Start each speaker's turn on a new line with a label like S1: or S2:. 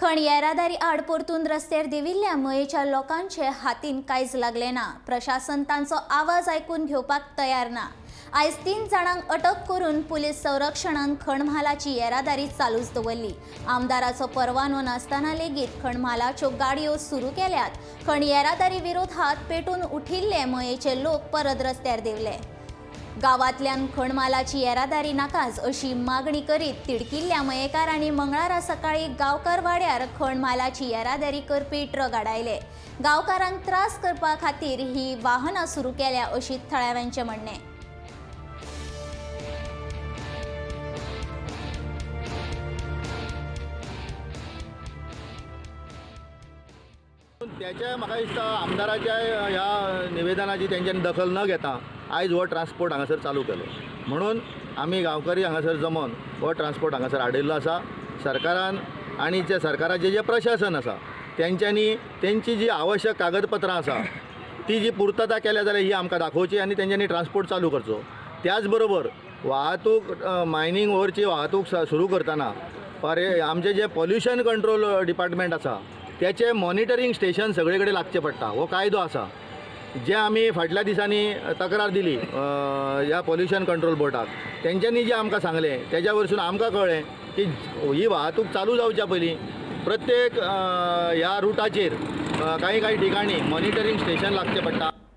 S1: खण येरादारी आड परतून रस्त्यार देविल्ल्या मयेच्या लोकांचे हातीन कांयच लागले ना। प्रशासन तांचो आवाज आयकून घेवपाक तयार ना। आयज 3 जाणांक अटक करून पुलीस संरक्षणान खण म्हालाची येरादारी चालूच दवरली। आमदाराचो परवानो नासतना लेगीत खण म्हालाच्यो गाडयो सुरू केल्यात। खण येरादारी विरोधात पेटून उठिल्ले मयेचे लोक परत रस्त्यार देवले। गावांतल्यान खण म्हालाची येरादारी नाकाच अशी मागणी करीत तिडकिल्ल्या मयेकारांनी मंगळारा सकाळी गांवकार वाड्यार खण म्हालाची येरादारी करपी ट्रक आडायले। गांवकारांक त्रास करपा खातीर ही वाहनां सुरू केल्या अशी थळाव्यांचे म्हणणे।
S2: त्याच्या म्हाका दिसता आमदाराच्या ह्या निवेदनाची तेंच्यानी दखल न घेता आयज हो ट्रान्सपोर्ट हांगासर चालू केलो। म्हणून आमी गांवकारी हांगासर जमोन हो ट्रान्सपोर्ट हांगासर हाडिल्लो आसा। सरकारान आनी जे सरकाराचें जे प्रशासन आसा तेंच्यांनी तेंची जी आवश्यक कागदपत्रां आसा ती जी पुर्तता केल्या जाल्यार ही आमकां दाखोवची आनी तेंच्यांनी ट्रान्सपोर्ट चालू करचो। त्याच बरोबर वाहतूक मायनिंग ओवरची वाहतूक सुरू करतना आमचे जे पॉल्युशन कंट्रोल डिपार्टमेंट आसा त्याचे मॉनिटरींग स्टेशन सगळे कडेन लागचे पडटा। हो कायदो आसा जे आमी फाटल्या दिसांनी तक्रार दिली ह्या पॉल्युशन कंट्रोल बोर्डाक। तेंच्यांनी जे आमकां सांगलें तेज्या वरसून आमकां कळ्ळें की ही वाहतूक चालू जावच्या पयलीं प्रत्येक ह्या रुटाचेर काही ठिकाणी मॉनिटरींग स्टेशन लागचे पडटा।